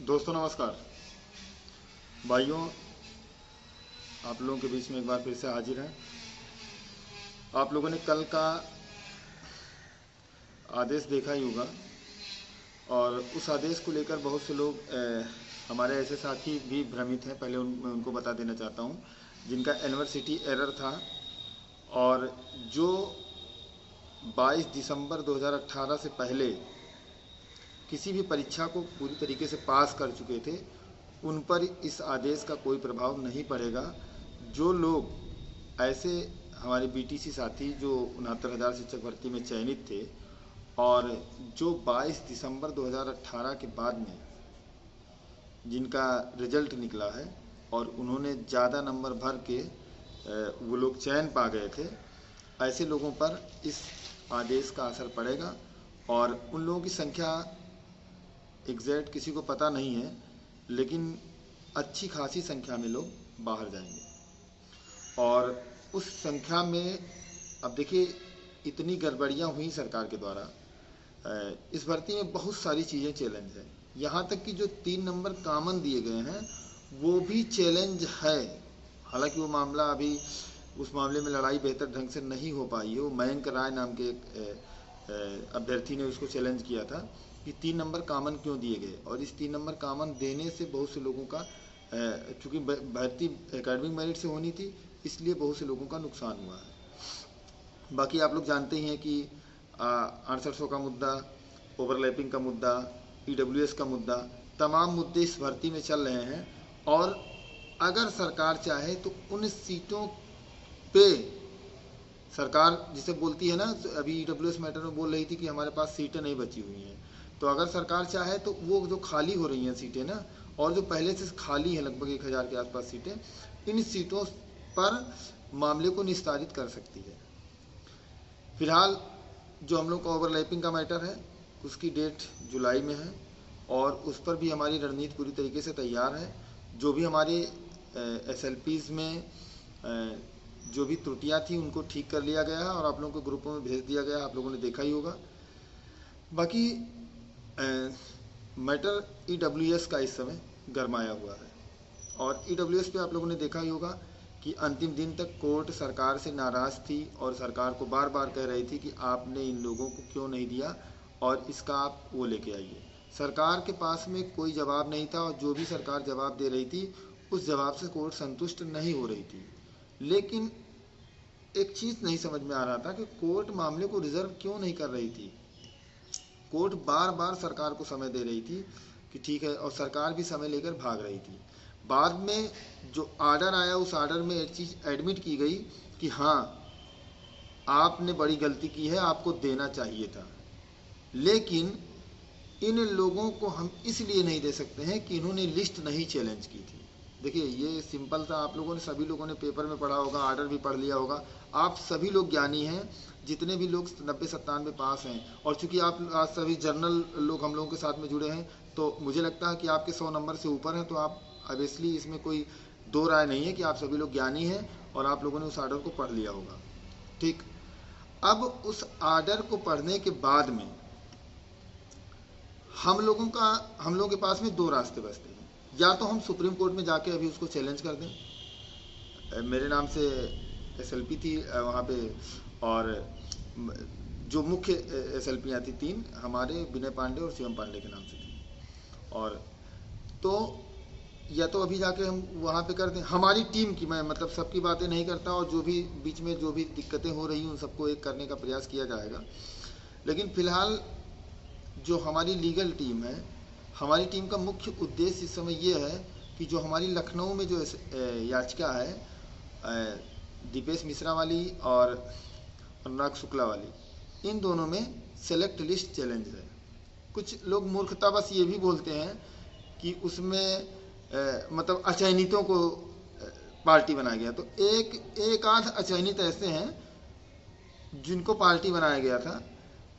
दोस्तों नमस्कार। भाइयों, आप लोगों के बीच में एक बार फिर से हाजिर हैं। आप लोगों ने कल का आदेश देखा ही होगा और उस आदेश को लेकर बहुत से लोग हमारे ऐसे साथी भी भ्रमित हैं। पहले मैं उनको बता देना चाहता हूं, जिनका यूनिवर्सिटी एरर था और जो 22 दिसंबर 2018 से पहले किसी भी परीक्षा को पूरी तरीके से पास कर चुके थे, उन पर इस आदेश का कोई प्रभाव नहीं पड़ेगा। जो लोग ऐसे हमारे बीटीसी साथी जो 69,000 शिक्षक भर्ती में चयनित थे और जो 22 दिसंबर 2018 के बाद में जिनका रिजल्ट निकला है और उन्होंने ज़्यादा नंबर भर के वो लोग चयन पा गए थे, ऐसे लोगों पर इस आदेश का असर पड़ेगा और उन लोगों की संख्या एग्जैक्ट किसी को पता नहीं है, लेकिन अच्छी खासी संख्या में लोग बाहर जाएंगे। और उस संख्या में अब देखिए, इतनी गड़बड़ियाँ हुई सरकार के द्वारा। इस भर्ती में बहुत सारी चीज़ें चैलेंज है, यहाँ तक कि जो 3 नंबर कॉमन दिए गए हैं वो भी चैलेंज है। हालांकि वो मामला अभी उस मामले में लड़ाई बेहतर ढंग से नहीं हो पाई है। वो मयंक राय नाम के एक अभ्यर्थी ने उसको चैलेंज किया था कि 3 नंबर कॉमन क्यों दिए गए, और इस 3 नंबर कॉमन देने से बहुत से लोगों का, चूँकि भर्ती एकेडमिक मेरिट से होनी थी, इसलिए बहुत से लोगों का नुकसान हुआ है। बाकी आप लोग जानते ही हैं कि 6800 का मुद्दा, ओवरलैपिंग का मुद्दा, ईडब्ल्यूएस का मुद्दा, तमाम मुद्दे इस भर्ती में चल रहे हैं। और अगर सरकार चाहे तो उन सीटों पे सरकार जिसे बोलती है ना, अभी ईडब्ल्यूएस मैटर में बोल रही थी कि हमारे पास सीटें नहीं बची हुई हैं, तो अगर सरकार चाहे तो वो जो खाली हो रही हैं सीटें ना, और जो पहले से खाली हैं लगभग 1000 के आसपास सीटें, इन सीटों पर मामले को निस्तारित कर सकती है। फिलहाल जो हम लोग का ओवरलैपिंग का मैटर है उसकी डेट जुलाई में है और उस पर भी हमारी रणनीति पूरी तरीके से तैयार है। जो भी हमारे एसएलपीज में जो भी त्रुटियां थी उनको ठीक कर लिया गया है और आप लोगों को ग्रुपों में भेज दिया गया, आप लोगों ने देखा ही होगा। बाकी मैटर ईडब्ल्यूएस का इस समय गरमाया हुआ है और ईडब्ल्यूएस पे आप लोगों ने देखा ही होगा कि अंतिम दिन तक कोर्ट सरकार से नाराज़ थी और सरकार को बार बार कह रही थी कि आपने इन लोगों को क्यों नहीं दिया और इसका आप वो लेके आइए। सरकार के पास में कोई जवाब नहीं था और जो भी सरकार जवाब दे रही थी उस जवाब से कोर्ट संतुष्ट नहीं हो रही थी। लेकिन एक चीज़ नहीं समझ में आ रहा था कि कोर्ट मामले को रिजर्व क्यों नहीं कर रही थी। कोर्ट बार बार सरकार को समय दे रही थी कि ठीक है, और सरकार भी समय लेकर भाग रही थी। बाद में जो आर्डर आया उस आर्डर में एक चीज़ एडमिट की गई कि हाँ, आपने बड़ी गलती की है, आपको देना चाहिए था, लेकिन इन लोगों को हम इसलिए नहीं दे सकते हैं कि इन्होंने लिस्ट नहीं चैलेंज की थी। देखिए, ये सिंपल सा, आप लोगों ने सभी लोगों ने पेपर में पढ़ा होगा, आर्डर भी पढ़ लिया होगा। आप सभी लोग ज्ञानी हैं, जितने भी लोग 90-97 पास हैं, और चूंकि आप आज सभी जर्नल लोग हम लोगों के साथ में जुड़े हैं, तो मुझे लगता है कि आपके 100 नंबर से ऊपर हैं। तो आप ऑब्वियसली इसमें कोई दो राय नहीं है कि आप सभी लोग ज्ञानी हैं और आप लोगों ने उस आर्डर को पढ़ लिया होगा। ठीक, अब उस आर्डर को पढ़ने के बाद में हम लोगों के पास में 2 रास्ते बचते हैं। या तो हम सुप्रीम कोर्ट में जाके अभी उसको चैलेंज कर दें। मेरे नाम से एसएलपी थी वहाँ पे, और जो मुख्य एसएलपियाँ थी 3 हमारे, विनय पांडे और शिवम पांडे के नाम से थी। और तो या तो अभी जाके हम वहाँ पे कर दें हमारी टीम की, मैं मतलब सबकी बातें नहीं करता, और जो भी बीच में जो भी दिक्कतें हो रही हैं उन सबको एक करने का प्रयास किया जाएगा। लेकिन फिलहाल जो हमारी लीगल टीम है, हमारी टीम का मुख्य उद्देश्य इस समय ये है कि जो हमारी लखनऊ में जो याचिका है दीपेश मिश्रा वाली और अनुराग शुक्ला वाली, इन दोनों में सेलेक्ट लिस्ट चैलेंज है। कुछ लोग मूर्खतावश ये भी बोलते हैं कि उसमें मतलब अचयनितों को पार्टी बनाया गया। तो एक आध अचयनित ऐसे हैं जिनको पार्टी बनाया गया था,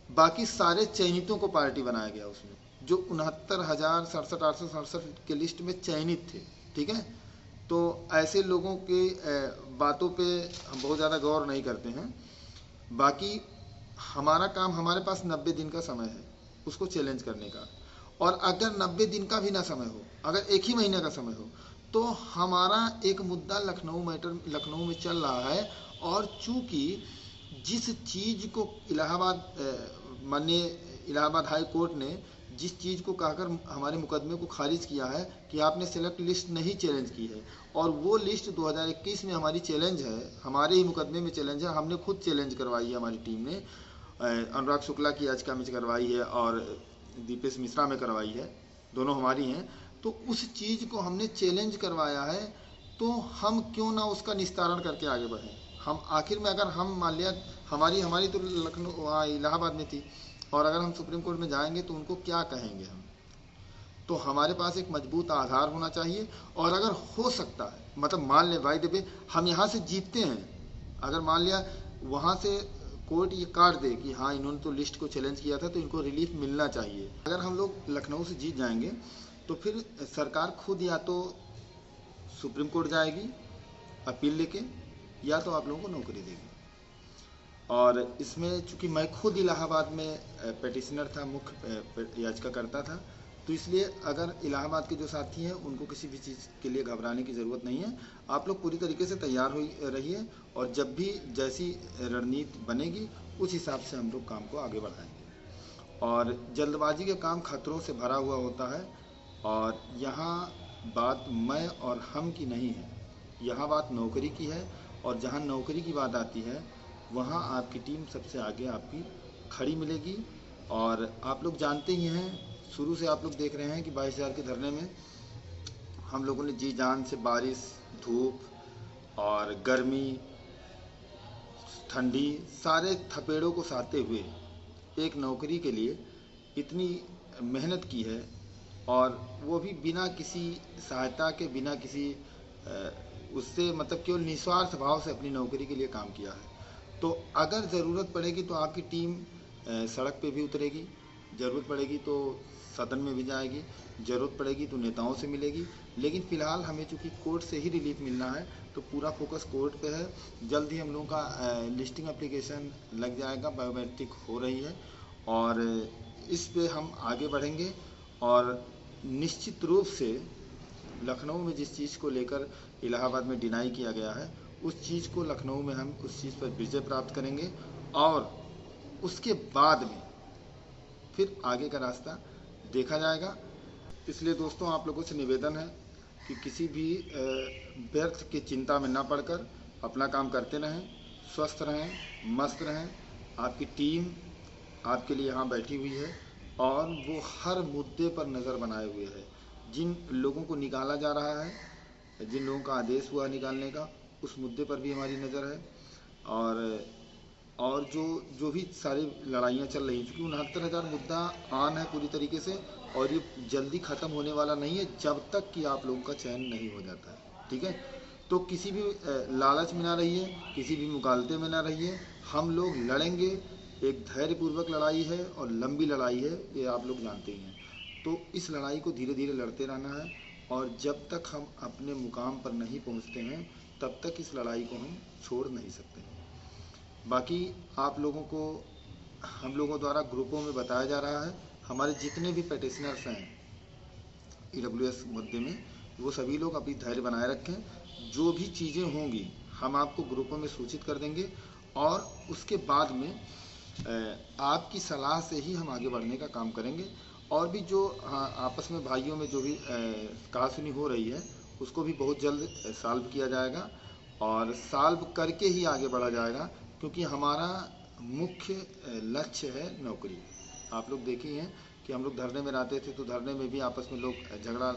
बाकी सारे चयनितों को पार्टी बनाया गया उसमें, जो 69,067 के लिस्ट में चयनित थे। ठीक है, तो ऐसे लोगों के बातों पे हम बहुत ज़्यादा गौर नहीं करते हैं। बाकी हमारा काम, हमारे पास 90 दिन का समय है उसको चैलेंज करने का, और अगर 90 दिन का भी ना समय हो, अगर एक ही महीने का समय हो, तो हमारा एक मुद्दा लखनऊ में चल रहा है। और चूंकि जिस चीज को माननीय इलाहाबाद हाई कोर्ट ने जिस चीज को कहकर हमारे मुकदमे को खारिज किया है कि आपने सेलेक्ट लिस्ट नहीं चैलेंज की है, और वो लिस्ट 2021 में हमारी चैलेंज है, हमारे ही मुकदमे में चैलेंज है, हमने खुद चैलेंज करवाई है, हमारी टीम ने अनुराग शुक्ला की याचिका में करवाई है और दीपेश मिश्रा में करवाई है, दोनों हमारी हैं। तो उस चीज़ को हमने चैलेंज करवाया है, तो हम क्यों ना उसका निस्तारण करके आगे बढ़ें। हम आखिर में अगर हम मान लिया हमारी तो लखनऊ वहाँ इलाहाबाद में थी, और अगर हम सुप्रीम कोर्ट में जाएंगे तो उनको क्या कहेंगे हम। तो हमारे पास एक मजबूत आधार होना चाहिए। और अगर हो सकता है, मतलब मान ले बाय द वे हम यहाँ से जीतते हैं, अगर मान लिया वहाँ से कोर्ट ये काट दे कि हाँ इन्होंने तो लिस्ट को चैलेंज किया था तो इनको रिलीफ मिलना चाहिए, अगर हम लोग लखनऊ से जीत जाएंगे तो फिर सरकार खुद या तो सुप्रीम कोर्ट जाएगी अपील लेके, या तो आप लोगों को नौकरी देगी। और इसमें चूंकि मैं खुद इलाहाबाद में पेटिशनर था, मुख्य याचिकाकर्ता था, तो इसलिए अगर इलाहाबाद के जो साथी हैं उनको किसी भी चीज़ के लिए घबराने की ज़रूरत नहीं है। आप लोग पूरी तरीके से तैयार हो रहिए, और जब भी जैसी रणनीति बनेगी उस हिसाब से हम लोग काम को आगे बढ़ाएंगे। और जल्दबाजी का काम खतरों से भरा हुआ होता है, और यहाँ बात मैं और हम की नहीं है, यहाँ बात नौकरी की है। और जहाँ नौकरी की बात आती है वहाँ आपकी टीम सबसे आगे आपकी खड़ी मिलेगी। और आप लोग जानते ही हैं, शुरू से आप लोग देख रहे हैं कि 22,000 के धरने में हम लोगों ने जी जान से बारिश, धूप और गर्मी, ठंडी, सारे थपेड़ों को सहते हुए एक नौकरी के लिए इतनी मेहनत की है, और वो भी बिना किसी सहायता के, बिना किसी उससे, मतलब केवल निस्वार्थ भाव से अपनी नौकरी के लिए काम किया है। तो अगर ज़रूरत पड़ेगी तो आपकी टीम सड़क पे भी उतरेगी, ज़रूरत पड़ेगी तो सदन में भी जाएगी, ज़रूरत पड़ेगी तो नेताओं से मिलेगी। लेकिन फ़िलहाल हमें चूँकि कोर्ट से ही रिलीफ मिलना है तो पूरा फोकस कोर्ट पे है। जल्द ही हम लोगों का लिस्टिंग एप्लीकेशन लग जाएगा, बायोमेट्रिक हो रही है, और इस पे हम आगे बढ़ेंगे। और निश्चित रूप से लखनऊ में जिस चीज़ को लेकर इलाहाबाद में डिनाई किया गया है, उस चीज़ को लखनऊ में हम उस चीज़ पर विजय प्राप्त करेंगे, और उसके बाद में फिर आगे का रास्ता देखा जाएगा। इसलिए दोस्तों आप लोगों से निवेदन है कि किसी भी व्यर्थ की चिंता में ना पड़कर अपना काम करते रहें, स्वस्थ रहें, मस्त रहें। आपकी टीम आपके लिए यहाँ बैठी हुई है, और वो हर मुद्दे पर नज़र बनाए हुए है। जिन लोगों को निकाला जा रहा है, जिन लोगों का आदेश हुआ निकालने का, उस मुद्दे पर भी हमारी नज़र है। और जो भी सारी लड़ाइयाँ चल रही हैं, क्योंकि 69,000 मुद्दा आन है पूरी तरीके से, और ये जल्दी ख़त्म होने वाला नहीं है जब तक कि आप लोगों का चयन नहीं हो जाता है। ठीक है, तो किसी भी लालच में ना रहिए, किसी भी मुगालते में ना रहिए। हम लोग लड़ेंगे, एक धैर्यपूर्वक लड़ाई है और लंबी लड़ाई है, ये आप लोग जानते ही हैं। तो इस लड़ाई को धीरे धीरे लड़ते रहना है, और जब तक हम अपने मुकाम पर नहीं पहुंचते हैं तब तक इस लड़ाई को हम छोड़ नहीं सकते हैं। बाकी आप लोगों को हम लोगों द्वारा ग्रुपों में बताया जा रहा है, हमारे जितने भी पेटिशनर्स हैं EWS मुद्दे में, वो सभी लोग अभी धैर्य बनाए रखें। जो भी चीज़ें होंगी हम आपको ग्रुपों में सूचित कर देंगे, और उसके बाद में आपकी सलाह से ही हम आगे बढ़ने का काम करेंगे। और भी जो आपस में भाइयों में जो भी कहा सुनी हो रही है, उसको भी बहुत जल्द सॉल्व किया जाएगा, और सॉल्व करके ही आगे बढ़ा जाएगा, क्योंकि हमारा मुख्य लक्ष्य है नौकरी। आप लोग देखे हैं कि हम लोग धरने में रहते थे, तो धरने में भी आपस में लोग झगड़ा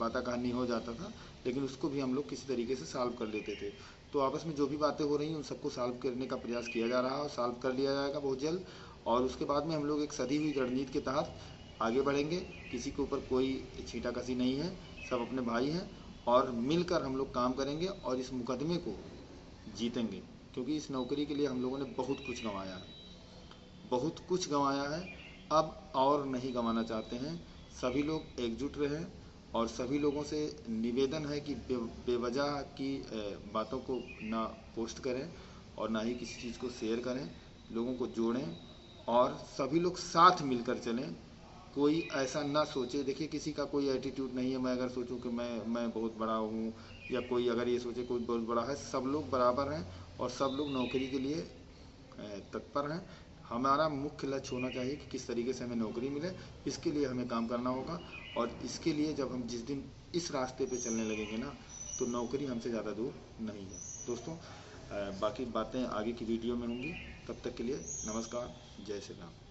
बाता कहानी हो जाता था, लेकिन उसको भी हम लोग किसी तरीके से सॉल्व कर लेते थे। तो आपस में जो भी बातें हो रही हैं उन सबको सॉल्व करने का प्रयास किया जा रहा है, और सॉल्व कर लिया जाएगा बहुत जल्द। और उसके बाद में हम लोग एक सधी हुई रणनीति के तहत आगे बढ़ेंगे। किसी के ऊपर कोई छींटाकशी नहीं है, सब अपने भाई हैं, और मिलकर हम लोग काम करेंगे और इस मुकदमे को जीतेंगे। क्योंकि इस नौकरी के लिए हम लोगों ने बहुत कुछ गंवाया है, बहुत कुछ गंवाया है, अब और नहीं गंवाना चाहते हैं। सभी लोग एकजुट रहें, और सभी लोगों से निवेदन है कि बेवजह की बातों को ना पोस्ट करें, और ना ही किसी चीज़ को शेयर करें। लोगों को जोड़ें, और सभी लोग साथ मिलकर चलें, कोई ऐसा ना सोचे। देखिए किसी का कोई एटीट्यूड नहीं है, मैं अगर सोचूं कि मैं बहुत बड़ा हूँ, या कोई अगर ये सोचे कोई बहुत बड़ा है, सब लोग बराबर हैं और सब लोग नौकरी के लिए तत्पर हैं। हमारा मुख्य लक्ष्य होना चाहिए कि किस तरीके से हमें नौकरी मिले, इसके लिए हमें काम करना होगा। और इसके लिए जब हम जिस दिन इस रास्ते पे चलने लगेंगे ना, तो नौकरी हमसे ज़्यादा दूर नहीं है। दोस्तों बाकी बातें आगे की वीडियो में होंगी। तब तक के लिए नमस्कार, जय श्री राम।